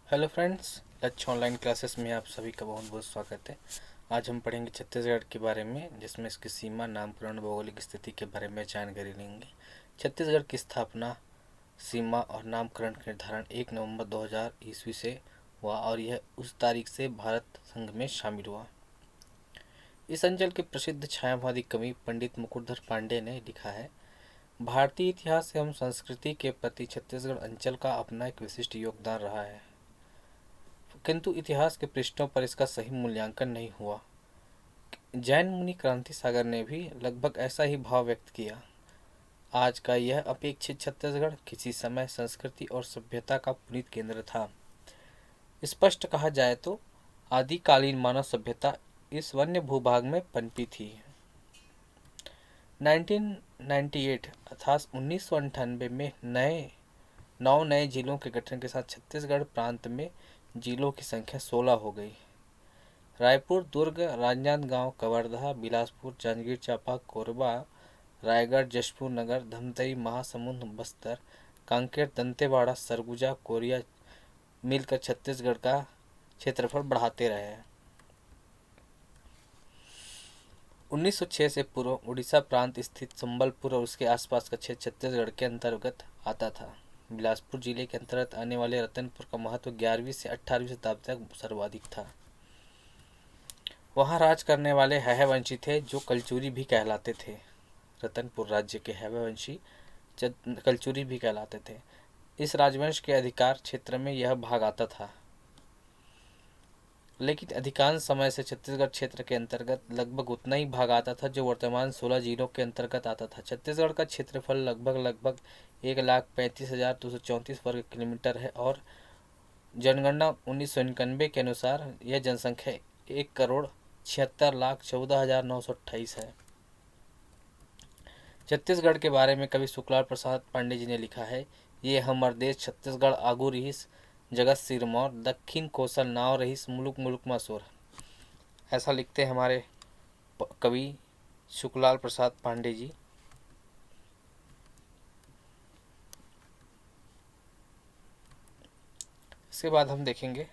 Hello friends, लक्ष्य online classes में आप सभी का बहुत बहुत स्वागत है। आज हम पढ़ेंगे छत्तीसगढ़ के बारे में, जिसमें इसकी सीमा, नामकरण, भौगोलिक स्थिति के बारे में जानकारी लेंगे। छत्तीसगढ़ की स्थापना, सीमा और नामकरण का निर्धारण 1 नवंबर 2000 ईस्वी से हुआ और यह उस तारीख से भारत संघ में शामिल हुआ। इस अंचल के प्रसिद्ध छायावादी कवि पंडित मुकुटधर पांडे ने लिखा है, भारतीय इतिहास एवं संस्कृति के प्रति छत्तीसगढ़ अंचल का अपना एक विशिष्ट योगदान रहा है, किंतु इतिहास के पृष्ठों पर इसका सही मूल्यांकन नहीं हुआ। जैन मुनि क्रांति सागर ने भी लगभग ऐसा ही भाव व्यक्त किया। आज का यह अपेक्षित छत्तीसगढ़ किसी समय संस्कृति और सभ्यता का पुनीत केंद्र था। स्पष्ट कहा जाए तो आदिकालीन मानव सभ्यता इस वन्य भूभाग में पनपी थी। 1998 अर्थात 1998 में 9 नए जिलों के गठन के साथ छत्तीसगढ़ प्रांत में जिलों की संख्या 16 हो गई। रायपुर, दुर्ग, राजनांदगांव, कवर्धा, बिलासपुर, जांजगीर चांपा, कोरबा, रायगढ़, जशपुर नगर, धमतरी, महासमुंद, बस्तर, कांकेर, दंतेवाड़ा, सरगुजा, कोरिया मिलकर छत्तीसगढ़ का क्षेत्रफल बढ़ाते रहे। 1906 से पूर्व उड़ीसा प्रांत स्थित संबलपुर और उसके आसपास का क्षेत्र छत्तीसगढ़ के अंतर्गत आता था। बिलासपुर जिले के अंतर्गत आने वाले रतनपुर का महत्व 11वीं से 18वीं शताब्दी तक सर्वाधिक था। वहां राज करने वाले हैहयवंशी थे, जो कलचुरी भी कहलाते थे। रतनपुर राज्य के हैहयवंशी कलचुरी भी कहलाते थे। इस राजवंश के अधिकार क्षेत्र में यह भाग आता था, लेकिन अधिकांश समय से छत्तीसगढ़ क्षेत्र के अंतर्गत लगभग उतना ही भाग आता था जो वर्तमान 16 जिलों के अंतर्गत आता था। छत्तीसगढ़ का क्षेत्रफल लगभग 1,35,234 वर्ग किलोमीटर है और जनगणना 1991 के अनुसार यह जनसंख्या 1,76,14,14,928 है। छत्तीसगढ़ के बारे में कवि शुक्लाल प्रसाद पांडे जी ने लिखा है, ये हमर देश छत्तीसगढ़ आगू रहीस, जगत सिरमौर, दक्षिण कौशल नाव रहीस, मुलुक मुलुक मशहूर। ऐसा लिखते हैं हमारे कवि शुक्लाल प्रसाद पांडे जी। इसके बाद हम देखेंगे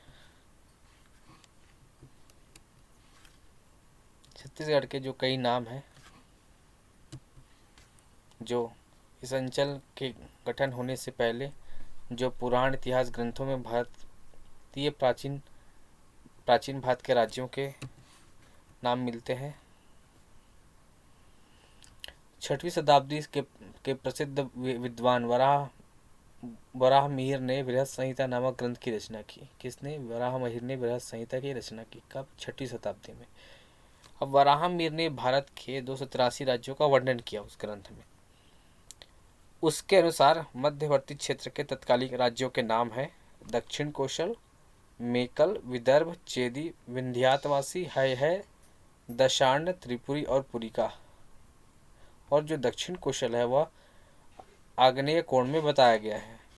छत्तीसगढ़ के जो कई नाम हैं जो इस अंचल के गठन होने से पहले जो पुराण इतिहास ग्रंथों में भारतीय प्राचीन भारत के राज्यों के नाम मिलते हैं। 6वीं शताब्दी के प्रसिद्ध विद्वान वराहमिहिर ने बृहत संहिता नामक ग्रंथ की रचना की। किसने? वराहमिहिर ने बृहत संहिता की रचना की। कब? 6वीं शताब्दी में। अब वराहमिहिर ने भारत के 283 राज्यों का वर्णन किया उस ग्रंथ में। उसके अनुसार मध्यवर्ती क्षेत्र के तत्कालीन राज्यों के नाम हैं दक्षिण कौशल, मेकल, विदर्भ, चेदी, विंध्यातवासी, है, दशाण्ड, त्रिपुरी और पुरिका। और जो दक्षिण कौशल है वह आग्नेय कोण में बताया गया है।